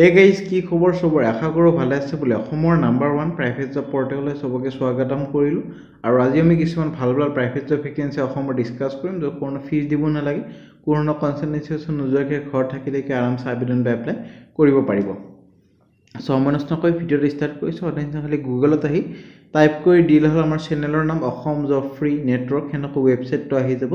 hey guys কি খবৰ সবৰ আশা কৰোঁ ভালে আছে বুলি অসমৰ নাম্বাৰ 1 প্ৰাইভেট জব পৰ্টেললৈ সবকে স্বাগতম কৰিলোঁ আৰু আজি আমি কিছুমান ভাল ভাল প্ৰাইভেট জব ভেকেন্সি অসমৰ ডিসকাস কৰিম য'ত কোনো ফিজ দিব নালাগে কোনো কনসালটেন্সি নোযোৱাকৈ ঘৰত থাকিলেকে আৰামছে আবেদন বা এপ্লাই কৰিব পাৰিব সমনস্তকৈ ভিডিঅ' ষ্টাৰ্ট কৰিছোঁ অডিয়েন্স খালি গুগলত আহি টাইপ কৰি দিলে হ'ল আমাৰ চেনেলৰ নাম অসম জব ফ্ৰী নেটৱৰ্ক হেনকৈ ৱেবছাইটটো আহি যাব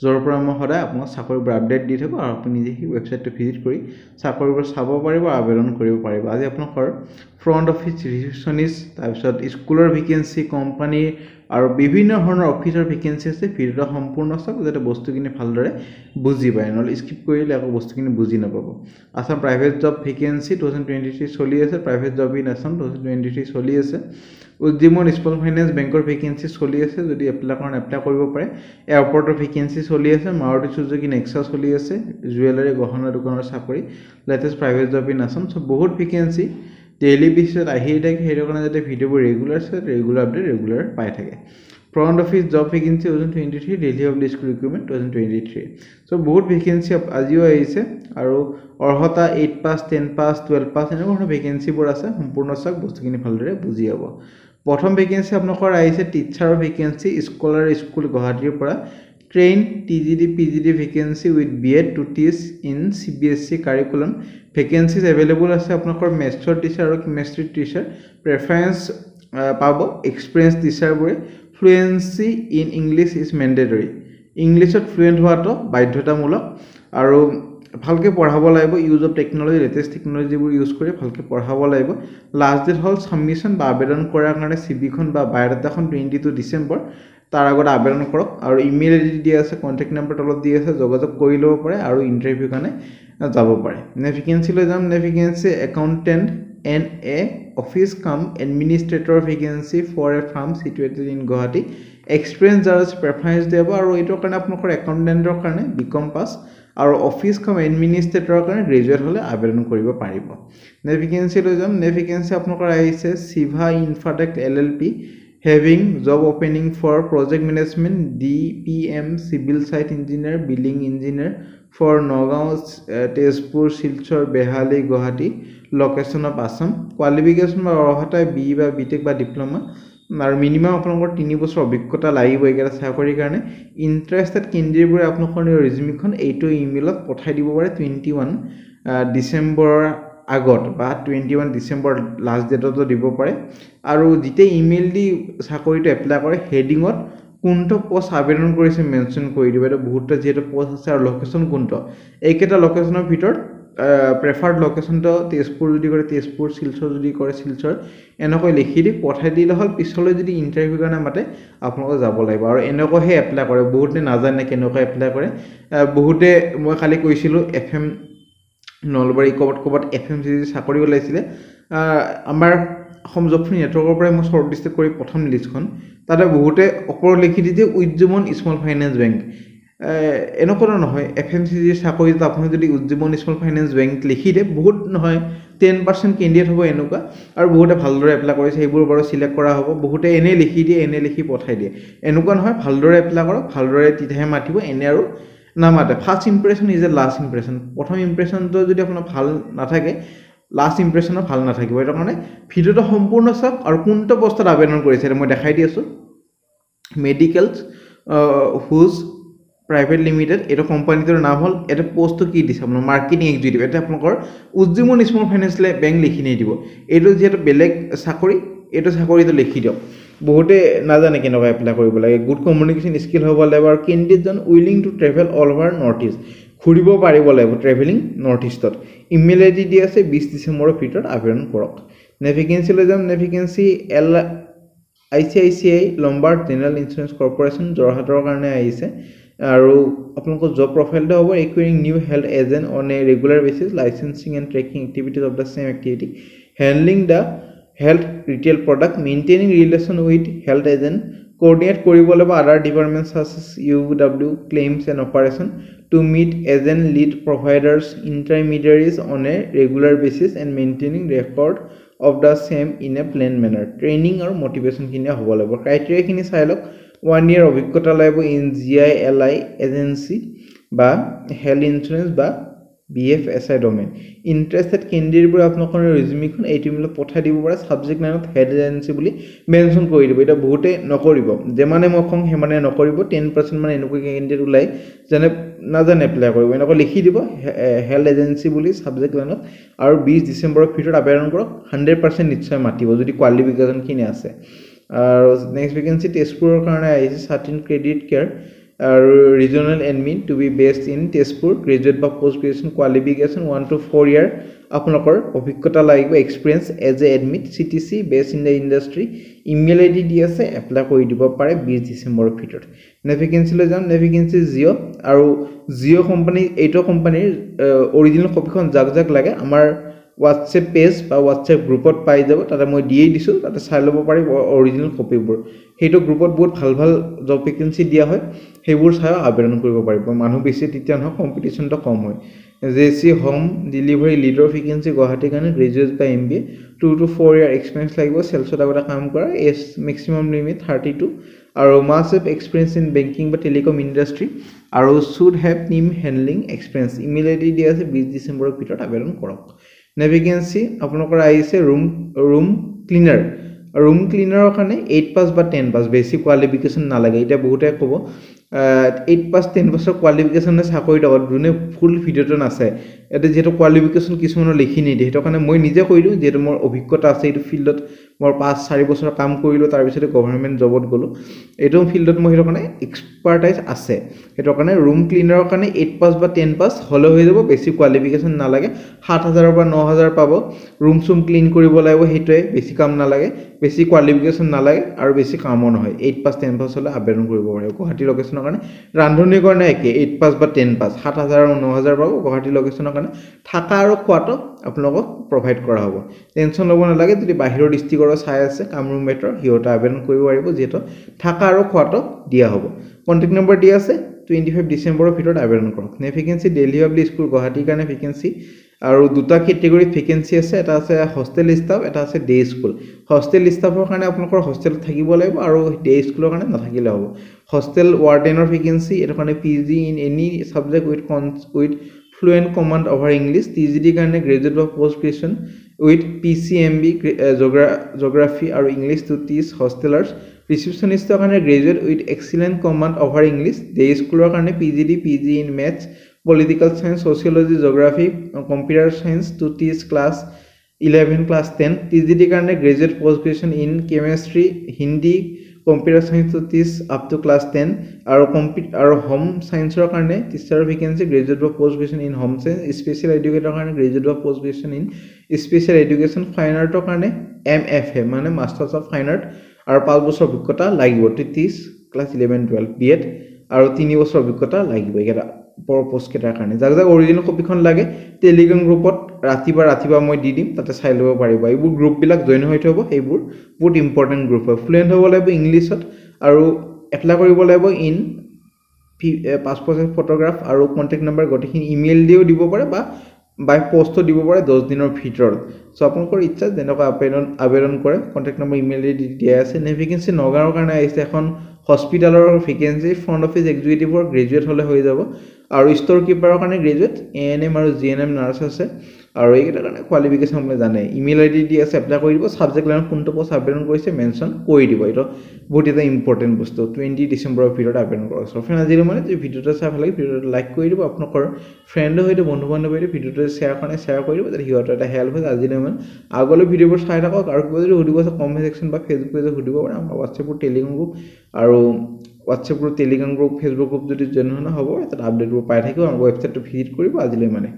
য'ৰ পৰা মই সদায় আপোনাক চাকৰিৰ আপডেট দি থাকোঁ আৰু আপুনি নিজে সেই ৱেবছাইটটো ভিজিট কৰি চাকৰিবোৰ চাব পাৰিব আবেদন কৰিব পাৰিব আজি আপোনালোকৰ ফ্ৰণ্ট অফিচ ৰিসেপশ্যনিষ্ট তাৰপিছত স্কুলৰ ভেকেন্সি কোম্পানী আৰু বিভিন্ন ধৰণৰ অফিচৰ ভেকেন্সি আছে ভিডিঅ'টো সম্পূৰ্ণ চাওক যাতে বস্তুখিনি ভালদৰে বুজি পায় নহ'লে স্কিপ কৰিলে আকৌ বস্তুখিনি বুজি নাপাব আসাম প্ৰাইভেট জব ভেকেন্সি 2023 চলি আছে প্ৰাইভেট জব ইন আসাম 2023 চলি আছে উজ্জীৱন স্মল ফাইনেন্স বেংকৰ ভেকেন্সি চলি আছে যদি এপ্লাই কৰণ এপ্লাই কৰিব পাৰে এয়াৰপৰ্টৰ ভেকেন্সি চলি আছে মাৰুতি সুজুকি নেক্সা চলি আছে জুৱেলাৰী গহনা দোকানৰ চাকৰি latest private job in Assam সব বহুত ভেকেন্সি ডেইলি বেসিছত আহি থাকে সেইটো কাৰণে যাতে ভিডিঅ'বোৰ ৰেগুলাৰ আছে ৰেগুলাৰ আপডেট ৰেগুলাৰ পাই থাকে front office job vacancy 2023 daily publish recruitment 2023 so বহুত ভেকেন্সি আজিও আহিছে আৰু অৰ্হতা 8 পাস 10 পাস 12 পাস এনেকুৱা ধৰণৰ ভেকেন্সিবোৰ আছে সম্পূৰ্ণ চাওক বস্তুখিনি ভালদৰে বুজি পাব প্ৰথম ভেকেন্সি আপোনালোকৰ আহিছে টিচাৰৰ ভেকেন্সি স্কলাৰ স্কুল গুৱাহাটীৰ পৰা train TGD PGD vacancy with BEd to teach in CBSE curriculum vacancies available আছে আপোনালোকৰ মেথছৰ টিচাৰ আৰু কেমিষ্ট্ৰি টিচাৰ প্ৰেফাৰেন্স পাব এক্সপিৰিয়েন্স টিচাৰবোৰে fluency in English is mandatory ইংলিছত ফ্লুয়েন্ট হোৱাটো বাধ্যতামূলক আৰু ভালকে পঢ়াব লাগিব ইউজ অফ টেকনলজি লেটেষ্ট টেকনলজিবোৰ ইউজ কৰি ভালকে পঢ়াব লাগিব লাষ্ট ডেট হল সাবমিশন বা আবেদন কৰাৰ কাৰণে সিবিখন বা বায়োডাটাখন 22 ডিসেম্বৰ তাৰ আগত আবেদন কৰক আৰু ইমেইল আইডি দিয়া আছে কন্টাক্ট নম্বৰ তলত দিয়া আছে যোগাযোগ কৰি ল'ব পাৰে আৰু ইন্টাৰভিউ কাৰণে যাব পাৰে ভেকেন্সি লৈ যাম vacancy accountant and a office come administrator vacancy for a firm situated in Guwahati experience যাৰ preference দেব আৰু এটোৰ কাৰণে আপোনালোকৰ একাউন্টেন্টৰ কাৰণে বিকম পাস আৰু অফিস কাম এডমিনিষ্ট্ৰেটৰৰ কাৰণে গ্ৰেজুৱেট হলে আবেদন কৰিব পাৰিব ভেকেন্সি লৈ যাম ভেকেন্সি আপোনালোকৰ আহিছে সিভা ইনফাটেক LLP having job opening for project management DPM civil site engineer building engineer for Nagaon Tezpur Silchar Behali Guwahati location of Assam qualification বা অৰ্হতা বি বা বিটেক বা ডিপ্লোমা আৰু মিনিমাম আপোনালোকৰ 3 বছৰ অভিজ্ঞতা লাগিব একেটা চাকৰিৰ কাৰণে ইন্টাৰেষ্টেড কেণ্ডিডেটবোৰে আপোনালোকৰ ৰিজিউমিখন এইটো ইমেইলত পঠাই দিব পাৰে 21 ডিসেম্বৰ আগত বা 21 ডিসেম্বৰ লাষ্ট ডেটতো দিব পাৰে আৰু যেতে ইমেইল দি চাকৰিটো এপ্লাই কৰে হেডিংত কোনটো পোষ্ট আবেদন কৰিছে মেনশন কৰি দিব এটা বহুতটা যেটো পোষ্ট আছে আৰু লোকেশন কোনটো এইকেটা লোকেশনৰ ভিতৰত প্ৰেফাৰ্ড লোকেশনটো তেজপুৰ যদি কৰে তেজপুৰ শিলচৰ যদি কৰে শিলচৰ এনেকৈ লিখি দি পঠাই দিলে হল পিছলৈ যদি ইন্টাৰভিউ কাৰণে মাতে আপোনালোক যাব লাগিব আৰু এনেকৈহে এপ্লাই কৰে বহুতে নাজানে কেনেকৈ এপ্লাই কৰে বহুতে মই খালি কৈছিলো এফএম নলবাৰী কবত এফএমসি চাকৰি ওলাইছিলে আমাৰ অসম জব ফ্ৰী নেটৱৰ্কৰ পৰা মই শৰ্ট লিষ্ট কৰি প্ৰথম লিষ্টখন তাতে বহুতে ওপৰত লিখি দিছে উজ্জীৱন স্মল ফাইনেন্স বেংক এনেকুৱা নহয় এফএমসি চাকৰিত আপুনি যদি উজ্জীৱন স্মল ফাইনেন্স বেংক লিখি দিয়ে বহুত নহয় 10% কেণ্ডিডেট হ'ব এনেকুৱা আৰু বহুতে ভালদৰে এপ্লাই কৰিছে সেইবোৰ বাৰু সিলেক্ট কৰা হ'ব বহুতে এনে লিখি দিয়ে এনে লিখি পঠাই দিয়ে এনেকুৱা নহয় ভালদৰে এপ্লাই কৰক ভালদৰে তিতাহে মাতিব এনে আৰু নামাতে ফাৰ্স্ট ইমপ্ৰেশন ইজ এ লাষ্ট ইমপ্ৰেশন প্ৰথম ইমপ্ৰেশনটো যদি আপোনাৰ ভাল নাথাকে লাষ্ট ইমপ্ৰেশনও ভাল নাথাকিব এটা কাৰণে ভিডিওটো সম্পূৰ্ণ চাওক আৰু কোনটো পোষ্টত আবেদন কৰিছে মই দেখাই দি আছো মেডিকেলছ হুজ প্ৰাইভেট লিমিটেড এটা কোম্পানীটোৰ নাম হল এটা পোষ্টটো কি দিছে আপোনাৰ মাৰ্কেটিং এক্সিকিউটিভ এটা আপোনালোকৰ উজ্জীৱন স্মল ফাইনেন্স বেংক লিখি নি দিব এইটো যেটো বেলেগ চাকৰি এটা চাকৰিটো লিখি দিয়ক বহুতে নাজানে কেনেকৈ এপ্লাই কৰিব লাগে গুড কমিউনিকেশন স্কিল হ'ব লাগিব আৰু কেণ্ডিডেটজন willing to travel all over North East ঘুৰিব পাৰিব লাগিব ট্ৰেভেলিং নৰ্থ ইষ্টত ইমেইল আইডি দি আছে 20 ডিসেম্বৰৰ ভিতৰত আবেদন কৰক ভেকেন্সি লৈ যাম ভেকেন্সি এল ICICI Lombard general insurance corporation জৰহাটৰ কাৰণে আহিছে আৰু আপোনালোকৰ জব প্ৰফাইলটো হ'ব acquiring new health agent on a regular basis licensing and tracking activities of the same activity handling the health retail product maintaining relation with health agent coordinate কৰিব লাগিব other departments such as UW claims and operation to meet agent lead providers intermediaries on a regular basis and maintaining record of the same in a planned manner training or motivation খিনি হ'ব লাগিব criteria খিনি চাই লওক 1 year অভিজ্ঞতা লাগিব in GILI agency বা health insurance বা BFSI domain interested candidate বোৰ আপোনালোকৰ ৰিজিউমিখন এইটো ইমেইলত পঠাই দিব পাৰে সাবজেক্ট লাইনত হেড এজেন্সি বুলি মেনশন কৰি দিব এটা বহুতে নকৰিব যে মানে মই কম হে মানে নকৰিব 10% মানে এনেকৈ ক্যান্ডিডেট ওলাই যেনে নাজানে এপ্লাই কৰিব এনেকৈ লিখি দিব হেড এজেন্সি বুলি সাবজেক্ট লাইনত আৰু 20 ডিসেম্বৰৰ ভিতৰত আবেদন কৰক 100% নিশ্চয় মাতিব যদি কোৱালিফিকেশন কিনে আছে আৰু নেক্সট ভেকেন্সি তেজপুৰৰ কাৰণে আহিছে সাৰ্টিন credit care regional admin to be based in Tezpur graduate বা post graduation qualification 1 to 4 year আপোনালোকৰ অভিজ্ঞতা লাগিব experience as a admin CTC based in the industry email ID দি আছে এপ্লাই কৰি দিব পাৰে 20 ডিসেম্বৰৰ ভিতৰত ভেকেন্সি লৈ যাম ভেকেন্সি জিও আৰু জিও কোম্পানী এইটো কোম্পানীৰ অৰিজিনাল কপিখন জাক লাগে আমাৰ WhatsApp page বা WhatsApp গ্ৰুপত পাই যাব তাতে মই দিয়েই দিছো তাতে চাই ল'ব পাৰি অৰিজিনাল কপিবোৰ হেটো গ্ৰুপত বহুত ভাল জব ভেকেন্সি দিয়া হয় হেবোৰ চাই আবেদন কৰিব পাৰিব মানুহ বেছি তেতিয়া নহয় কম্পিটিশনটো কম হয় জেসি home delivery leader vacancy Guwahati কাৰণে গ্ৰেজুৱেট বা MBA 2 to 4 ইয়াৰ এক্সপেৰিয়েন্স লাগিব সেলছত আগতে কাম কৰা এজ ম্যাক্সিমাম লিমিট 32 আৰু must have experience in banking বা টেলিকম ইন্ডাষ্ট্ৰি আৰু should have team handling experience email ID দিয়া আছে 20 ডিসেম্বৰৰ ভিতৰত আবেদন কৰক নেভিগেন্সি আপোনালোকৰ আহিছে ৰুম ক্লিনাৰৰ কাৰণে 8 পাস বা 10 পাস বেসিক কোৱালিফিকেশন নালাগে এটা বহুতে ক'ব 8 পাস 10 পাসৰ কোৱালিফিকেশন চাকৰি লগত যোনে ফুল ভিডিওটো আছে এটা যেটো কোৱালিফিকেশন কিছুমানৰ লিখি নি দিয়ে হেটো কাৰণে মই নিজে কৈলো যেটো মোৰ অভিজ্ঞতা আছে এই ফিল্ডত মোৰ 5-4 বছৰ কাম কৰিলো তাৰ পিছতে গভৰ্ণমেন্ট জবত গলো এইটো ফিল্ডত মই হেটো কাৰণে এক্সপাৰ্টাইজ আছে হেটো কাৰণে ৰুম ক্লিনাৰৰ কাৰণে 8 পাস বা 10 পাস হলে হৈ যাব বেসিক কোৱালিফিকেশন নালাগে 7000 বা 9000 পাব ৰুম সুম ক্লিন কৰিব লাগিব হেটোৱে বেছি কাম নালাগে বেছি কোৱালিফিকেশন নালাগে আৰু বেছি কামো নহয় 8 পাস 10 পাস হলে আবেদন কৰিব পাৰে গুৱাহাটী লোকেশনৰ কাৰণে ৰান্ধনীৰ কাৰণে একে 8 পাস বা 10 পাস 7000 আৰু 9000 পাব গুৱাহাটী লোকেশনৰ কাৰণে থাকা আৰু খোৱাটো আপোনালোকক প্ৰভাইড কৰা হ'ব টেনচন ল'ব নালাগে যদি বাহিৰৰ ডিস্ট্ৰিক্টৰ চাই আছে কামৰুম মেট্ৰ হিয়টা আবেদন কৰিব পাৰিব যেটো থাকা আৰু খোৱাটো দিয়া হ'ব কন্টাক্ট নম্বৰ দিয়া আছে 25 ডিসেম্বৰৰ ভিতৰত আবেদন কৰক নে ভেকেন্সি দিল্লী পাব্লিক স্কুল গুৱাহাটীৰ কাৰণে ভেকেন্সি আৰু দুটা ক্যাটেগৰীত ভেকেন্সি আছে এটা আছে হোস্টেল ষ্টাফ এটা আছে ডে স্কুল হোস্টেল ষ্টাফৰ কাৰণে আপোনালোকৰ হোস্টেলত থাকিব লাগিব আৰু ডে স্কুলৰ কাৰণে নাথাকিলে হ'ব হোস্টেল ৱাৰ্ডেনৰ ভেকেন্সি এটা কাৰণে PG in any subject with fluent command over English TGD কাৰণে graduate বা post graduation with PCMB geography আৰু English to teach hostelers receptionist কাৰণে graduate with excellent command over English day schoolৰ কাৰণে PG in maths political science sociology geography computer science to teach class 11 class 10 TGD কাৰণে graduate post graduation in chemistry Hindi computer science to teach up to class 10 আৰু home science ৰ কাৰণে teacher vacancy graduate বা post graduation in home science special educator কাৰণে graduate বা post graduation in special education fine art ৰ কাৰণে MFA মানে masters of fine art আৰু 5 বছৰ অভিজ্ঞতা লাগিব 30 class 11 12 B.Ed আৰু 3 বছৰ অভিজ্ঞতা লাগিব এটা পোষ্ট কেটাৰ কাৰণে যাক অৰিজিনাল কপিখন লাগে টেলিগ্ৰাম গ্ৰুপত ৰাতিবা মই দি দিম তাতে চাই ল'ব পাৰিবা এইবোৰ গ্ৰুপ বিলাক জয়েন হৈ থব এইবোৰ বহুত ইম্পৰ্টেন্ট গ্ৰুপ হয় ফ্লুয়েন্ট হ'ব লাগিব ইংলিশত আৰু এপ্লাই কৰিব লাগিব ইন পাসপোৰ্ট ফটোগ্ৰাফ আৰু কন্টাক্ট নম্বৰ গটিখিনি ইমেইল দিও দিব পাৰে বা বাই পোস্টও দিব পাৰে 10 দিনৰ ভিতৰত সো আপোনালোকৰ ইচ্ছা যেনেকৈ আবেদন কৰে কন্টাক্ট নম্বৰ ইমেইল দিয়া আছে ভেকেন্সি নগাঁৱৰ কাৰণে আহিছে এখন হস্পিটালৰ ভেকেন্সি ফ্ৰন্ট অফিস এক্সিকিউটিভৰ গ্ৰেজুৱেট হলে হৈ যাব আৰু ষ্টৰ কিপাৰৰ কাৰণে গ্ৰেজুৱেট ANM আৰু GNM নাৰ্ছ আছে আৰু এইকেইটাৰ কাৰণে কোৱালিফিকেশন আপুনি জানে ইমেইল আইডি দি আছে এপ্লাই কৰি দিব সাবজেক্ট লাইন কোনটো পোষ্ট আবেদন কৰিছে মেনশন কৰি দিব এটা বহুত এটা ইম্পৰ্টেন্ট বস্তু 20 ডিসেম্বৰৰ ভিতৰত আবেদন কৰক সো ফ্ৰেন্ড আজিলৈ মানে যে ভিডিওটো চাই ভাল লাগে ভিডিওটো লাইক কৰি দিব আপোনালোকৰ ফ্ৰেন্ড হৈতে বন্ধু বান্ধৱীৰ ভিডিওটো শ্বেয়াৰ কৰি দিব যাতে হিয়টো এটা হেল্প হয় আজিলৈ মানে আগলৈ ভিডিওবোৰ চাই থাকক আৰু কিবা যদি সুধিব আছে কমেন্ট সেকশন বা ফেসবুক পেজত সুধিব পাৰে আমাৰ WhatsApp টেলিগ্ৰাম গ্ৰুপ আৰু WhatsApp group Telegram group Facebook group যদি জয়েন হ'ব তাত আপডেটবোৰ পাই থাকিব আৰু ওয়েবসাইটটো ভিজিট কৰিব আজিলৈ মানে